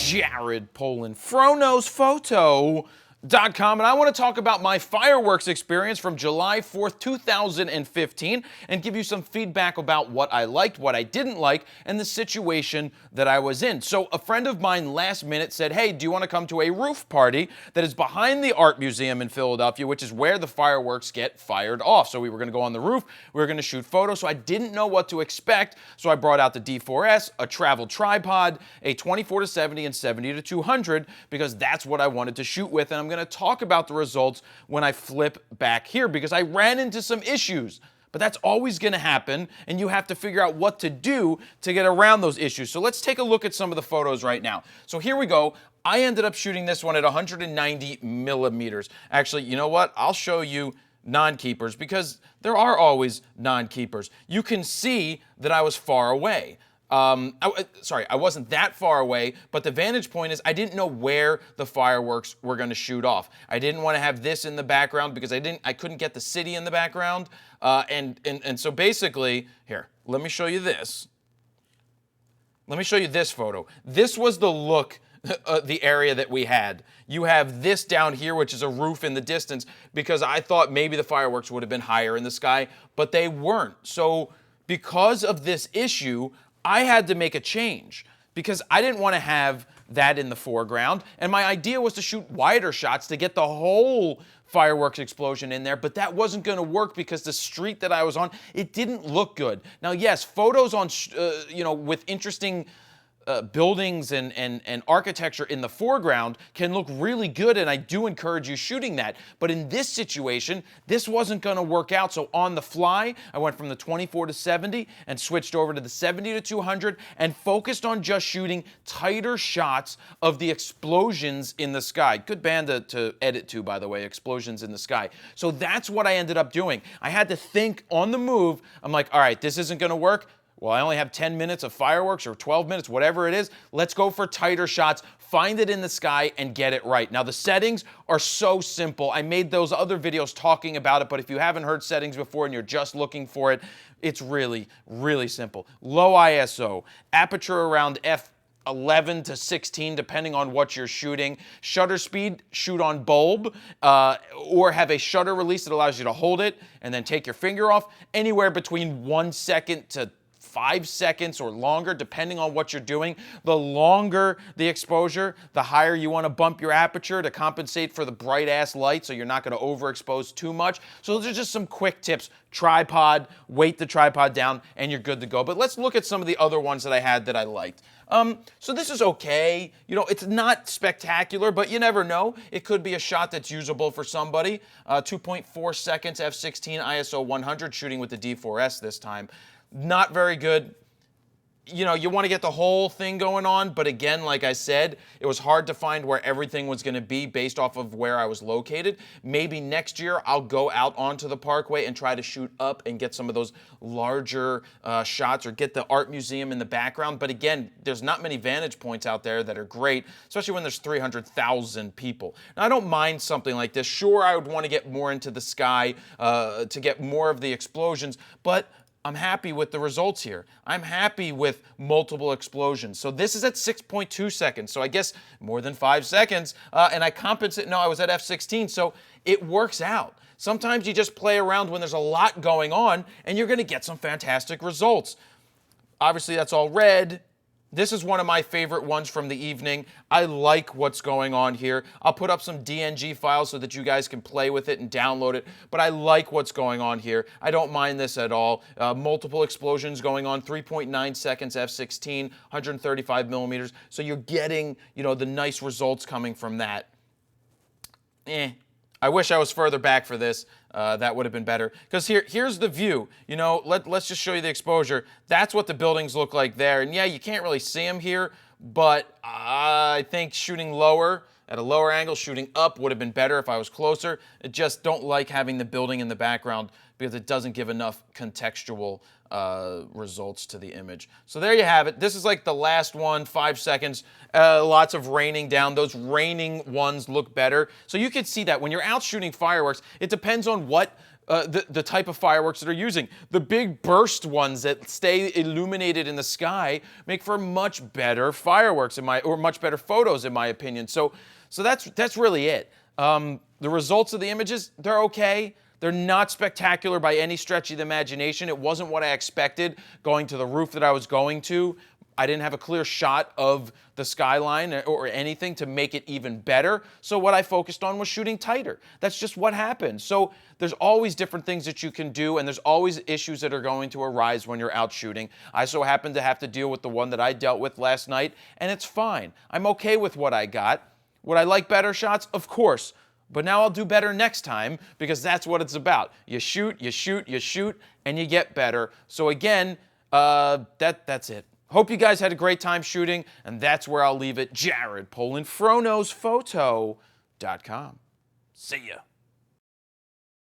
Jared Polin, FroKnowsPhoto.com, and I want to talk about my fireworks experience from July 4th, 2015, and give you some feedback about what I liked, what I didn't like, and the situation that I was in. So a friend of mine last minute said, hey, do you want to come to a roof party that is behind the Art Museum in Philadelphia, which is where the fireworks get fired off? So we were going to go on the roof, we were going to shoot photos, so I didn't know what to expect, so I brought out the D4S, a travel tripod, a 24-70 and 70-200, because that's what I wanted to shoot with, and I'm going to talk about the results when I flip back here, because I ran into some issues. But that's always going to happen, and you have to figure out what to do to get around those issues. So let's take a look at some of the photos right now. So here we go. I ended up shooting this one at 190 millimeters. Actually, you know what? I'll show you non-keepers, because there are always non-keepers. You can see that I was far away. I wasn't that far away, but the vantage point is I didn't know where the fireworks were going to shoot off. I didn't want to have this in the background because I couldn't get the city in the background. And so basically, here, let me show you this. Let me show you this photo. This was the look, the area that we had. You have this down here, which is a roof in the distance, because I thought maybe the fireworks would have been higher in the sky, but they weren't. So because of this issue, I had to make a change because I didn't want to have that in the foreground. And my idea was to shoot wider shots to get the whole fireworks explosion in there, but that wasn't going to work because the street that I was on, it didn't look good. Now, yes, photos on, with interesting buildings and architecture in the foreground can look really good, and I do encourage you shooting that. But in this situation, this wasn't going to work out. So on the fly, I went from the 24-70 and switched over to the 70-200 and focused on just shooting tighter shots of the explosions in the sky. Good band to edit to, by the way, Explosions in the Sky. So that's what I ended up doing. I had to think on the move. I'm like, all right, this isn't going to work. Well, I only have 10 minutes of fireworks or 12 minutes, whatever it is. Let's go for tighter shots, find it in the sky, and get it right. Now, the settings are so simple. I made those other videos talking about it, but if you haven't heard settings before and you're just looking for it, it's really, really simple. Low ISO, aperture around f11 to 16, depending on what you're shooting. Shutter speed, shoot on bulb, or have a shutter release that allows you to hold it and then take your finger off. Anywhere between 1 second to 5 seconds or longer, depending on what you're doing. The longer the exposure, the higher you want to bump your aperture to compensate for the bright ass light, so you're not going to overexpose too much. So those are just some quick tips. Tripod, weight the tripod down, and you're good to go. But let's look at some of the other ones that I had that I liked. So this is okay. You know, it's not spectacular, but you never know. It could be a shot that's usable for somebody. 2.4 seconds, f16, ISO 100, shooting with the D4S this time. Not very good. You know, you want to get the whole thing going on, but again, like I said, it was hard to find where everything was going to be based off of where I was located. Maybe next year I'll go out onto the Parkway and try to shoot up and get some of those larger shots, or get the art museum in the background. But again, there's not many vantage points out there that are great, especially when there's 300,000 people. Now, I don't mind something like this. Sure, I would want to get more into the sky to get more of the explosions, but I'm happy with the results here. I'm happy with multiple explosions. So this is at 6.2 seconds, so I guess more than 5 seconds, and I compensate. No, I was at f16, so it works out. Sometimes you just play around when there's a lot going on, and you're going to get some fantastic results. Obviously, that's all red. This is one of my favorite ones from the evening. I like what's going on here. I'll put up some DNG files so that you guys can play with it and download it, but I like what's going on here. I don't mind this at all. Multiple explosions going on, 3.9 seconds, f16, 135 millimeters. So you're getting, the nice results coming from that. I wish I was further back for this. That would have been better. Because here's the view. Let's just show you the exposure. That's what the buildings look like there. And yeah, you can't really see them here, but I think shooting lower, at a lower angle, shooting up would have been better if I was closer. I just don't like having the building in the background because it doesn't give enough contextual results to the image. So there you have it. This is like the last one, 5 seconds. Lots of raining down. Those raining ones look better. So you can see that when you're out shooting fireworks, it depends on what the type of fireworks that they're using. The big burst ones that stay illuminated in the sky make for much better fireworks or much better photos in my opinion. So that's really it. The results of the images, they're okay. They're not spectacular by any stretch of the imagination. It wasn't what I expected going to the roof that I was going to. I didn't have a clear shot of the skyline or anything to make it even better. So what I focused on was shooting tighter. That's just what happened. So there's always different things that you can do, and there's always issues that are going to arise when you're out shooting. I so happened to have to deal with the one that I dealt with last night, and it's fine. I'm okay with what I got. Would I like better shots? Of course. But now I'll do better next time, because that's what it's about. You shoot, you shoot, you shoot, and you get better. So again, that's it. Hope you guys had a great time shooting, and that's where I'll leave it. Jared, PolandFronosPhoto.com. See ya.